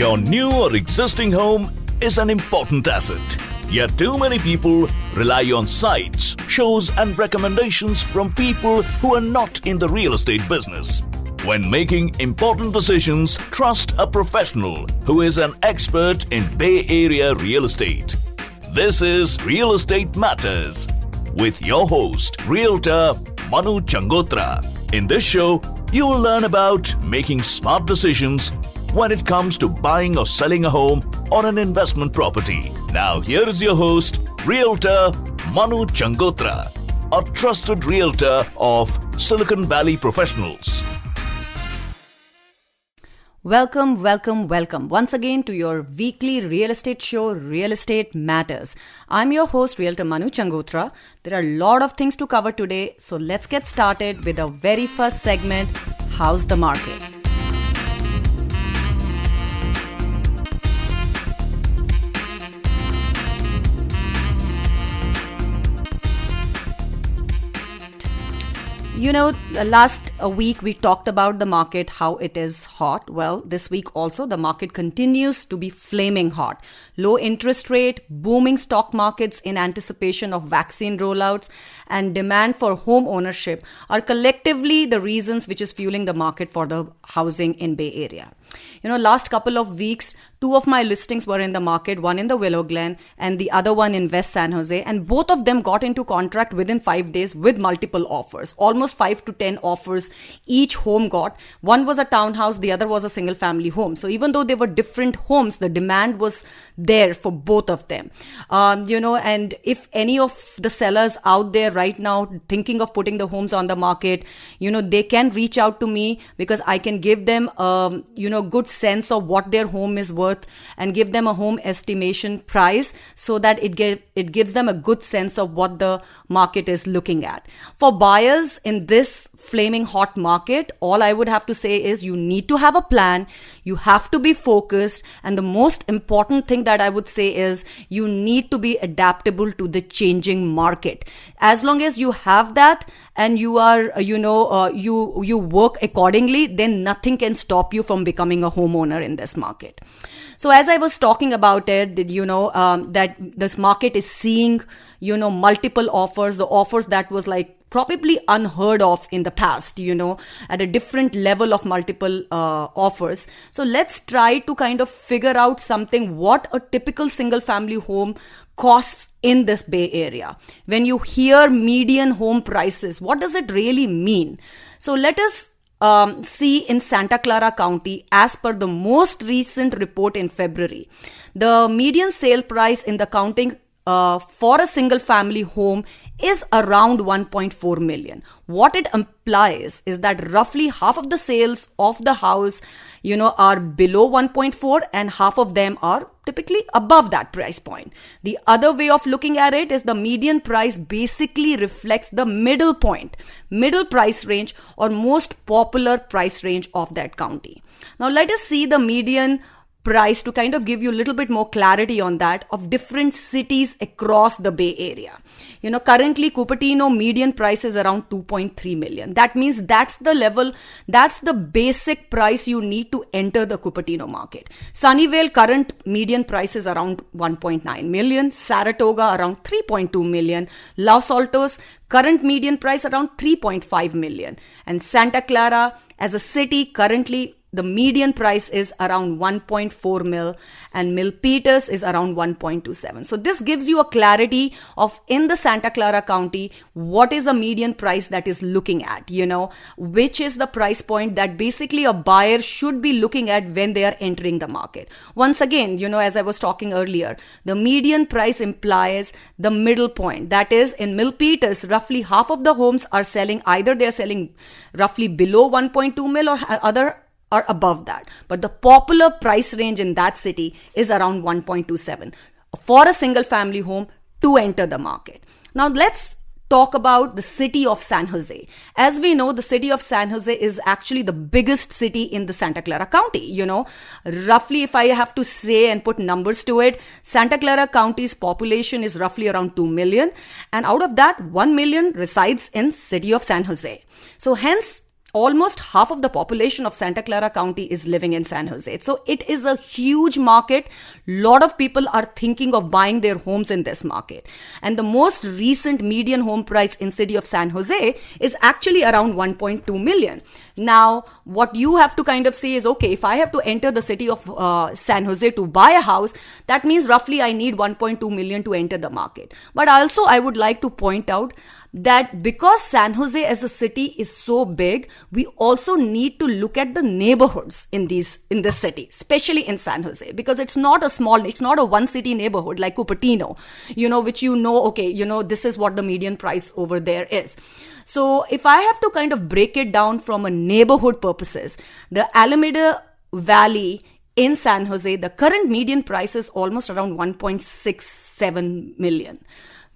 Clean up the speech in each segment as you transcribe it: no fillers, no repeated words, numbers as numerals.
Your new or existing home is an important asset. Yet too many people rely on sites, shows and recommendations from people who are not in the real estate business. When making important decisions, trust a professional who is an expert in Bay Area real estate. This is Real Estate Matters with your host, Realtor Manu Changotra. In this show, you will learn about making smart decisions when it comes to buying or selling a home or an investment property. Now here is your host, Realtor Manu Changotra, a trusted realtor of Silicon Valley professionals. Welcome once again to your weekly real estate show, Real Estate Matters. I'm your host, Realtor Manu Changotra. There are a lot of things to cover today, so let's get started with the very first segment, How's the Market? You know, last week we talked about the market, how it is hot. Well, this week also the market continues to be flaming hot. Low interest rate, booming stock markets in anticipation of vaccine rollouts, and demand for home ownership are collectively the reasons which is fueling the market for the housing in Bay Area. You know, last couple of weeks, two of my listings were in the market, one in the Willow Glen and the other one in West San Jose. And both of them got into contract within 5 days with multiple offers, almost 5 to 10 offers each home got. One was a townhouse, the other was a single family home. So even though they were different homes, the demand was there for both of them. And if any of the sellers out there right now thinking of putting the homes on the market, they can reach out to me because I can give them, good sense of what their home is worth and give them a home estimation price so that it gives them a good sense of what the market is looking at. For buyers in this flaming hot market, all I would have to say is you need to have a plan, you have to be focused, and the most important thing that I would say is you need to be adaptable to the changing market. As long as you have that and you are, you work accordingly, then nothing can stop you from becoming a homeowner in this market. So as I was talking about it, that this market is seeing, multiple offers, the offers that was like probably unheard of in the past, at a different level of multiple offers. So let's try to kind of figure out something, what a typical single family home costs in this Bay Area. When you hear median home prices, what does it really mean? So let us see in Santa Clara County, as per the most recent report in February, the median sale price in the county for a single family home is around 1.4 million. What it implies is that roughly half of the sales of the house, are below 1.4 and half of them are typically above that price point. The other way of looking at it is the median price basically reflects the middle price range or most popular price range of that county. Now let us see the median price to kind of give you a little bit more clarity on that of different cities across the Bay Area. Currently Cupertino median price is around 2.3 million. That means that's the basic price you need to enter the Cupertino market. Sunnyvale current median price is around 1.9 million. Saratoga around 3.2 million. Los Altos current median price around 3.5 million. And Santa Clara as a city currently the median price is around 1.4 mil and Milpitas is around 1.27. So this gives you a clarity of in the Santa Clara County, what is the median price that is looking at, which is the price point that basically a buyer should be looking at when they are entering the market. Once again, as I was talking earlier, the median price implies the middle point. That is in Milpitas, roughly half of the homes are selling, either they're selling roughly below 1.2 mil or other are above that. But the popular price range in that city is around 1.27 for a single family home to enter the market. Now let's talk about the city of San Jose. As we know, the city of San Jose is actually the biggest city in the Santa Clara County. Roughly, if I have to say and put numbers to it, Santa Clara County's population is roughly around 2 million. And out of that, 1 million resides in city of San Jose. So hence, almost half of the population of Santa Clara County is living in San Jose. So it is a huge market. Lot of people are thinking of buying their homes in this market. And the most recent median home price in city of San Jose is actually around 1.2 million. Now, what you have to kind of say is, okay, if I have to enter the city of San Jose to buy a house, that means roughly I need 1.2 million to enter the market. But also I would like to point out that because San Jose as a city is so big, we also need to look at the neighborhoods in this city, especially in San Jose, because it's not a one city neighborhood like Cupertino, which okay, this is what the median price over there is. So if I have to kind of break it down from a neighborhood purposes, the Alameda Valley in San Jose, the current median price is almost around 1.67 million.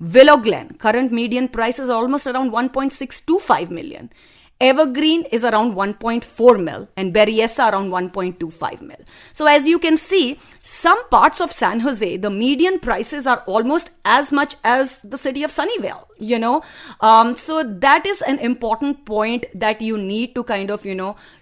Willow Glen, current median price is almost around 1.625 million. Evergreen is around 1.4 mil and Berryessa around 1.25 mil. So as you can see, some parts of San Jose, the median prices are almost as much as the city of Sunnyvale, So that is an important point that you need to kind of,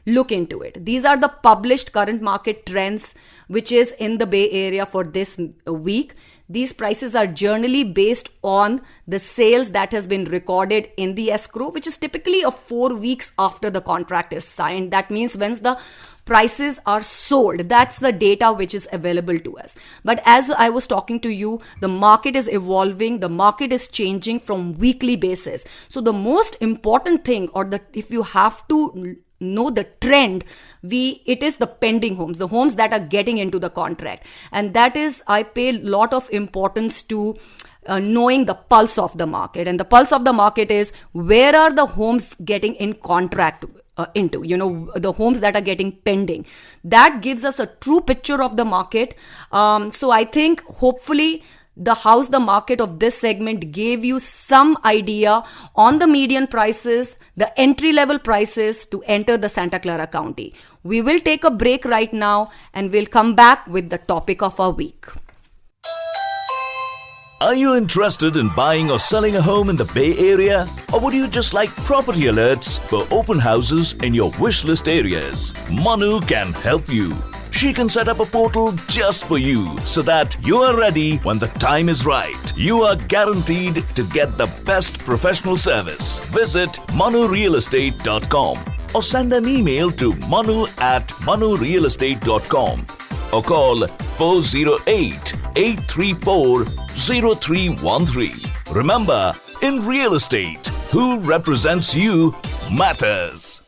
look into it. These are the published current market trends, which is in the Bay Area for this week. These prices are generally based on the sales that has been recorded in the escrow, which is typically 4 weeks after the contract is signed. That means once the prices are sold, that's the data which is available to us. But as I was talking to you, the market is evolving, the market is changing from weekly basis. So the most important thing, if you have to know the trend, it is the pending homes, the homes that are getting into the contract. And that is, I pay a lot of importance to knowing the pulse of the market. And the pulse of the market is, where are the homes getting in contract into, the homes that are getting pending. That gives us a true picture of the market. So I think hopefully the market of this segment gave you some idea on the median prices, the entry level prices to enter the Santa Clara County. We will take a break right now and we'll come back with the topic of our week. Are you interested in buying or selling a home in the Bay Area? Or would you just like property alerts for open houses in your wish list areas? Manu can help you. She can set up a portal just for you so that you are ready when the time is right. You are guaranteed to get the best professional service. Visit manurealestate.com or send an email to manu@manurealestate.com or call 408-834-0313. Remember, in real estate, who represents you matters.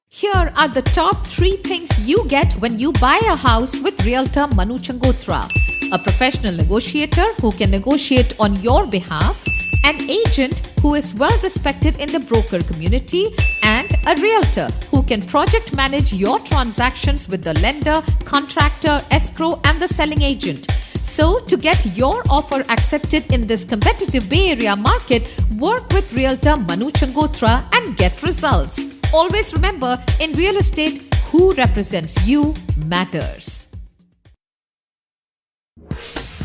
Here are the top 3 things you get when you buy a house with Realtor Manu Changotra. A professional negotiator who can negotiate on your behalf, an agent who is well respected in the broker community, and a realtor who can project manage your transactions with the lender, contractor, escrow, and the selling agent. So, to get your offer accepted in this competitive Bay Area market, work with Realtor Manu Changotra and get results. Always remember, in real estate, who represents you matters.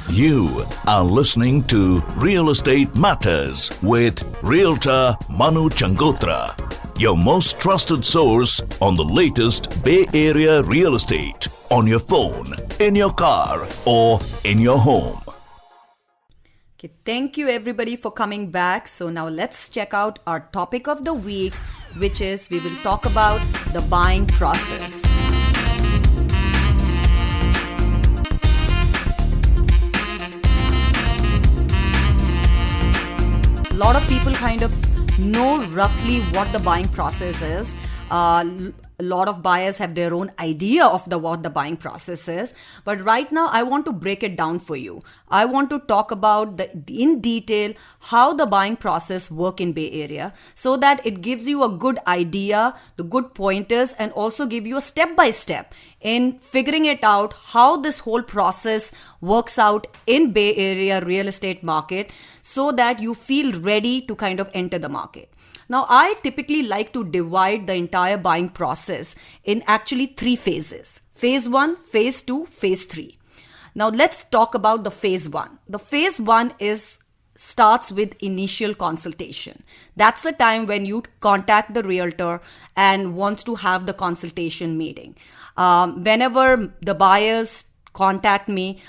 You are listening to Real Estate Matters with Realtor Manu Changotra, your most trusted source on the latest Bay Area real estate, on your phone, in your car, or in your home. Okay, thank you everybody for coming back. So now let's check out our topic of the week, which is we will talk about the buying process. A lot of people kind of know roughly what the buying process is. A lot of buyers have their own idea of what the buying process is. But right now, I want to break it down for you. I want to talk about in detail how the buying process work in Bay Area so that it gives you a good idea, the good pointers, and also give you a step-by-step in figuring it out how this whole process works out in Bay Area real estate market so that you feel ready to kind of enter the market. Now, I typically like to divide the entire buying process in actually 3 phases. Phase 1, Phase 2, Phase 3. Now, let's talk about the Phase 1. The Phase 1 is starts with initial consultation. That's the time when you contact the realtor and wants to have the consultation meeting. Whenever the buyers contact me,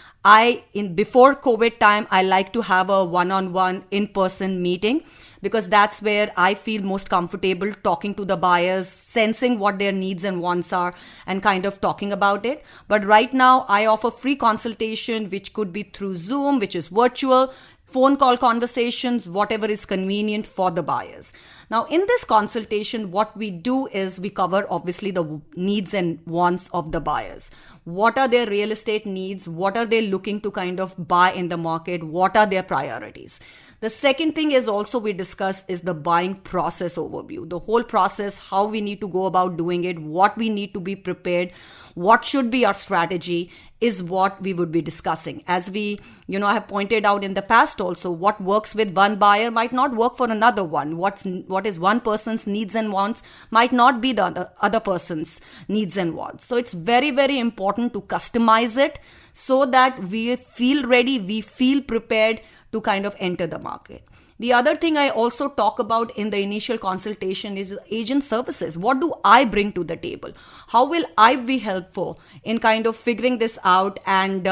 before COVID time, I like to have a one-on-one in-person meeting, because that's where I feel most comfortable talking to the buyers, sensing what their needs and wants are, and kind of talking about it. But right now, I offer free consultation, which could be through Zoom, which is virtual, phone call conversations, whatever is convenient for the buyers. Now, in this consultation, what we do is we cover obviously the needs and wants of the buyers. What are their real estate needs? What are they looking to kind of buy in the market? What are their priorities? The second thing is also we discuss is the buying process overview, the whole process, how we need to go about doing it, what we need to be prepared, what should be our strategy is what we would be discussing. As we, I have pointed out in the past also, what works with one buyer might not work for another one. What is one person's needs and wants might not be the other person's needs and wants. So it's very, very important to customize it so that we feel ready, we feel prepared to kind of enter the market. The other thing I also talk about in the initial consultation is agent services. What do I bring to the table? How will I be helpful in kind of figuring this out and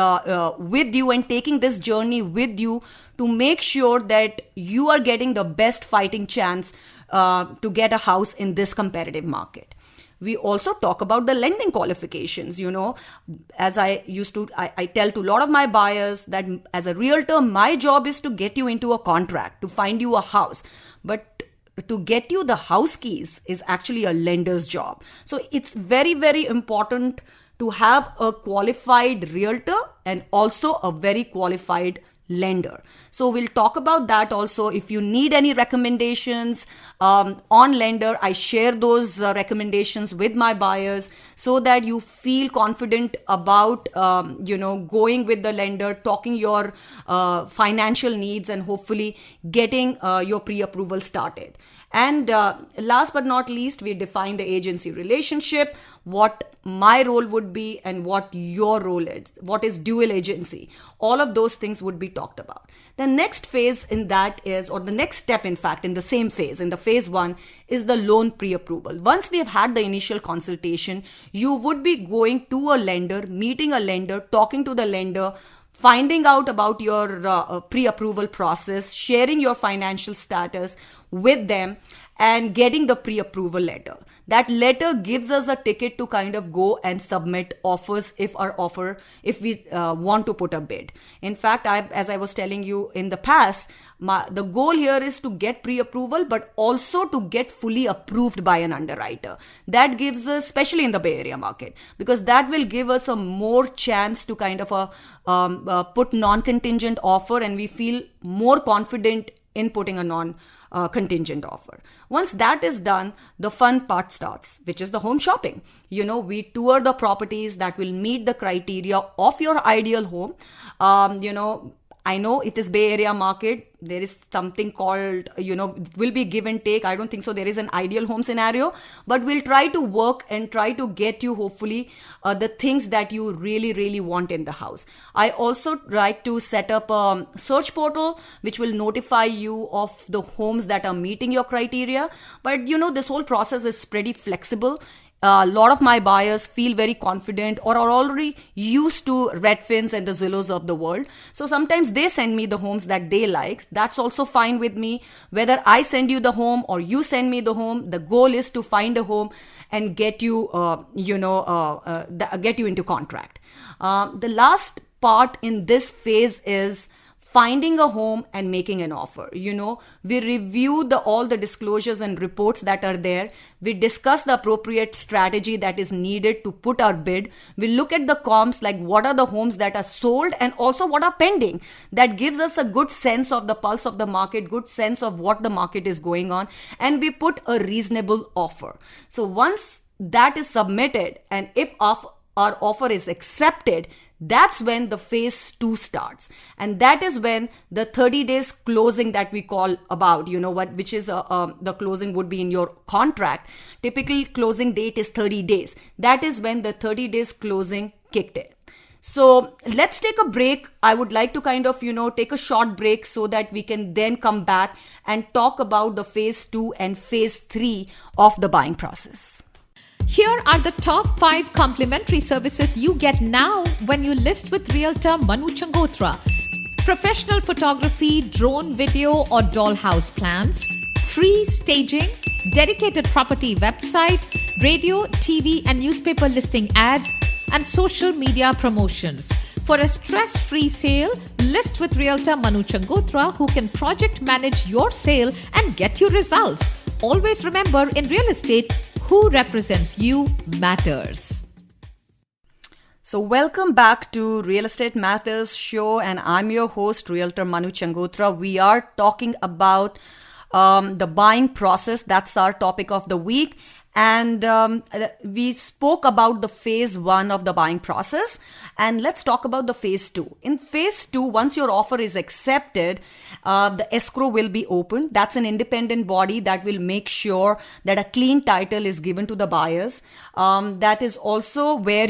with you, and taking this journey with you to make sure that you are getting the best fighting chance to get a house in this competitive market. We also talk about the lending qualifications. As I tell to a lot of my buyers that as a realtor, my job is to get you into a contract, to find you a house. But to get you the house keys is actually a lender's job. So it's very, very important to have a qualified realtor and also a very qualified lender. So we'll talk about that also. If you need any recommendations on lender, I share those recommendations with my buyers so that you feel confident about going with the lender, talking your financial needs, and hopefully getting your pre-approval started. And last but not least, we define the agency relationship, what my role would be and what your role is, what is dual agency. All of those things would be talked about. The next phase in that is, or the next step in fact in the same phase, in the phase 1, is the loan pre-approval. Once we have had the initial consultation, you would be going to a lender, meeting a lender, talking to the lender, finding out about your pre-approval process, sharing your financial status with them, and getting the pre-approval letter. That letter gives us a ticket to kind of go and submit offers if we want to put a bid. In fact, as I was telling you in the past, the goal here is to get pre-approval, but also to get fully approved by an underwriter. That gives us, especially in the Bay Area market, because that will give us a more chance to kind of put non-contingent offer, and we feel more confident in putting a non-contingent offer. Once that is done, the fun part starts, which is the home shopping. We tour the properties that will meet the criteria of your ideal home. I know it is Bay Area market. There is something called, it will be give and take. I don't think so there is an ideal home scenario, but we'll try to work and try to get you hopefully the things that you really, really want in the house. I also try to set up a search portal which will notify you of the homes that are meeting your criteria. But this whole process is pretty flexible. A lot of my buyers feel very confident or are already used to Redfins and the Zillows of the world. So sometimes they send me the homes that they like. That's also fine with me. Whether I send you the home or you send me the home, the goal is to find a home and get you, get you into contract. The last part in this phase is finding a home and making an offer. We review all the disclosures and reports that are there. We discuss the appropriate strategy that is needed to put our bid. We look at the comps, like what are the homes that are sold and also what are pending. That gives us a good sense of the pulse of the market, good sense of what the market is going on. And we put a reasonable offer. So once that is submitted, and if our offer is accepted, that's when the phase 2 starts. And that is when the 30 days closing that we call about, which is the closing would be in your contract. Typical closing date is 30 days. That is when the 30 days closing kicked in. So let's take a break. I would like to kind of, take a short break so that we can then come back and talk about the phase 2 and phase 3 of the buying process. Here are the top 5 complimentary services you get now when you list with Realtor Manu Changotra. Professional photography, drone video or dollhouse plans, free staging, dedicated property website, radio, TV and newspaper listing ads, and social media promotions. For a stress-free sale, list with Realtor Manu Changotra, who can project manage your sale and get you results. Always remember, in real estate, who represents you matters. So welcome back to Real Estate Matters show, and I'm your host, Realtor Manu Changotra. We are talking about the buying process. That's our topic of the week. And we spoke about the phase 1 of the buying process, and let's talk about the phase 2. In phase 2, once your offer is accepted, the escrow will be opened. That's an independent body that will make sure that a clean title is given to the buyers. That is also where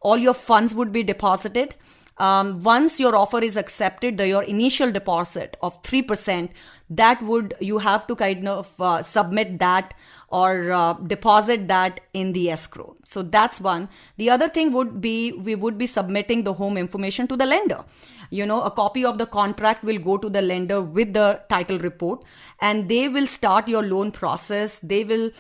all your funds would be deposited. Once your offer is accepted, your initial deposit of 3%, you have to kind of submit that or deposit that in the escrow. So that's one. The other thing would be, we would be submitting the home information to the lender. A copy of the contract will go to the lender with the title report, and they will start your loan process. They will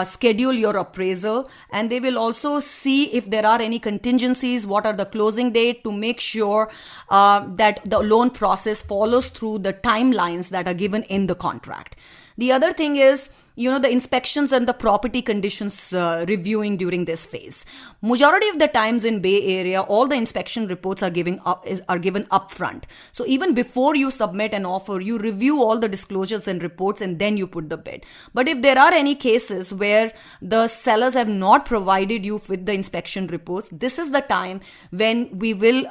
schedule your appraisal, and they will also see if there are any contingencies, what are the closing date, to make sure that the loan process follows through the timelines that are given in the contract. The other thing is, the inspections and the property conditions reviewing during this phase. Majority of the times in Bay Area, all the inspection reports are given upfront. So even before you submit an offer, you review all the disclosures and reports, and then you put the bid. But if there are any cases where the sellers have not provided you with the inspection reports, this is the time when we will,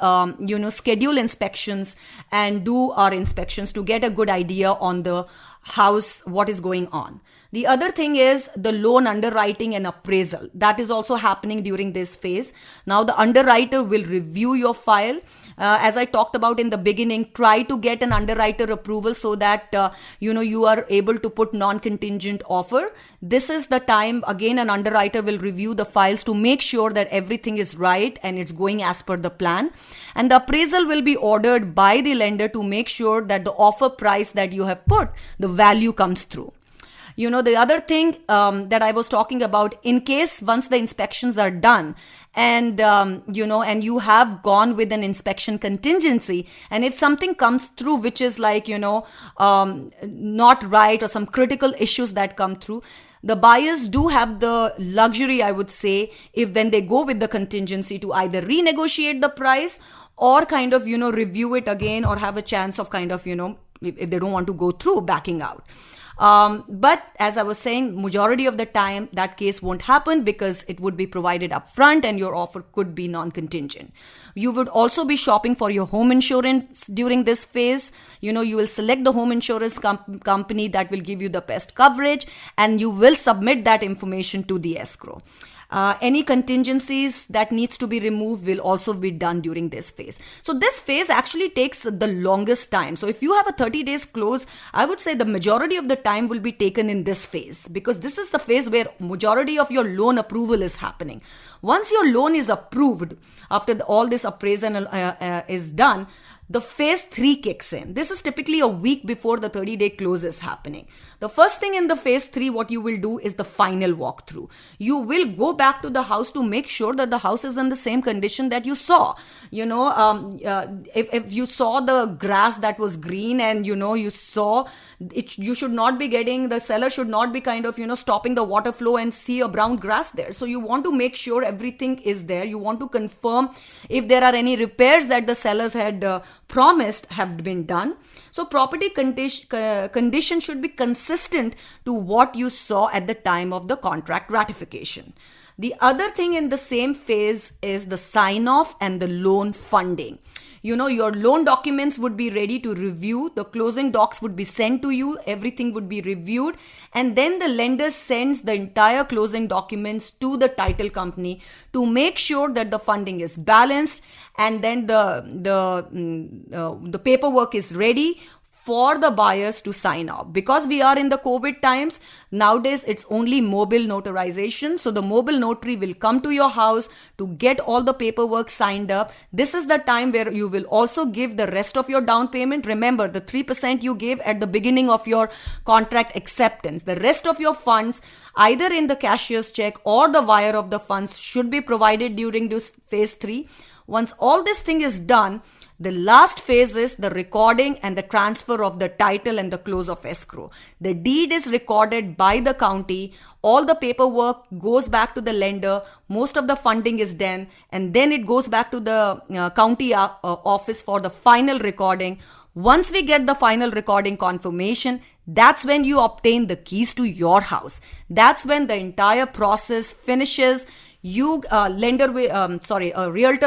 schedule inspections and do our inspections to get a good idea on the house, what is going on. The other thing is the loan underwriting and appraisal. That is also happening during this phase. Now the underwriter will review your file. As I talked about in the beginning, try to get an underwriter approval so that you are able to put non-contingent offer. This is the time, again, an underwriter will review the files to make sure that everything is right and it's going as per the plan. And the appraisal will be ordered by the lender to make sure that the offer price that you have put, the value comes through. The other thing that I was talking about, in case once the inspections are done and, and you have gone with an inspection contingency, and if something comes through which is like, not right, or some critical issues that come through, the buyers do have the luxury, I would say, if when they go with the contingency, to either renegotiate the price or kind of, review it again, or have a chance of kind of, if they don't want to go through, backing out. But as I was saying, majority of the time that case won't happen because it would be provided up front and your offer could be non-contingent. You would also be shopping for your home insurance during this phase. You will select the home insurance company that will give you the best coverage, and you will submit that information to the escrow. Any contingencies that needs to be removed will also be done during this phase. So this phase actually takes the longest time. So if you have a 30 days close, I would say the majority of the time will be taken in this phase, because this is the phase where majority of your loan approval is happening. Once your loan is approved, after all this appraisal is done, the phase 3 kicks in. This is typically a week before the 30-day close is happening. The first thing in the phase 3, what you will do is the final walkthrough. You will go back to the house to make sure that the house is in the same condition that you saw. If you saw the grass that was green and you saw it, you should not be the seller should not be kind of stopping the water flow and see a brown grass there. So you want to make sure everything is there. You want to confirm if there are any repairs that the sellers had promised have been done. So property condition should be consistent to what you saw at the time of the contract ratification. The other thing in the same phase is the sign off and the loan funding. Your loan documents would be ready to review, the closing docs would be sent to you, everything would be reviewed, and then the lender sends the entire closing documents to the title company to make sure that the funding is balanced, and then the paperwork is ready for the buyers to sign off. Because we are in the COVID times, nowadays it's only mobile notarization. So the mobile notary will come to your house to get all the paperwork signed up. This is the time where you will also give the rest of your down payment. Remember, the 3% you gave at the beginning of your contract acceptance. The rest of your funds, either in the cashier's check or the wire of the funds, should be provided during this phase 3. Once all this thing is done, the last phase is the recording and the transfer of the title and the close of escrow. The deed is recorded by the county. All the paperwork goes back to the lender. Most of the funding is done. And then it goes back to the county office for the final recording. Once we get the final recording confirmation, that's when you obtain the keys to your house. That's when the entire process finishes. A realtor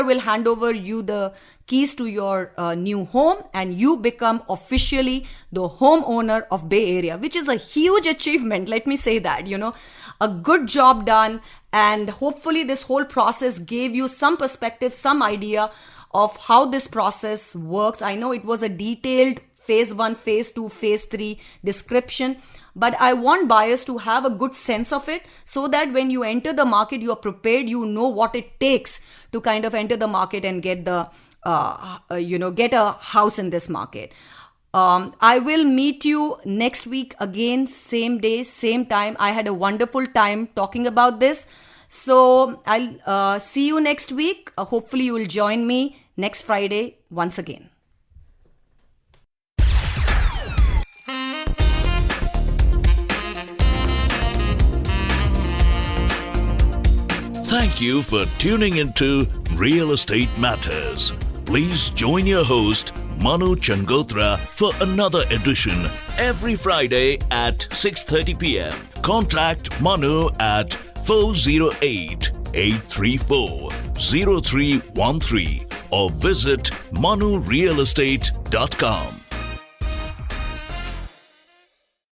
will hand over you the keys to your new home, and you become officially the homeowner of Bay Area, which is a huge achievement. Let me say that, a good job done. And hopefully this whole process gave you some perspective, some idea of how this process works. I know it was a detailed phase 1, phase 2, phase 3 description, but I want buyers to have a good sense of it so that when you enter the market, you are prepared, you know what it takes to kind of enter the market and get the, get a house in this market. I will meet you next week again, same day, same time. I had a wonderful time talking about this. So I'll see you next week. Hopefully you will join me next Friday once again. Thank you for tuning into Real Estate Matters. Please join your host, Manu Changotra, for another edition every Friday at 6:30 p.m. Contact Manu at 408-834-0313 or visit manurealestate.com.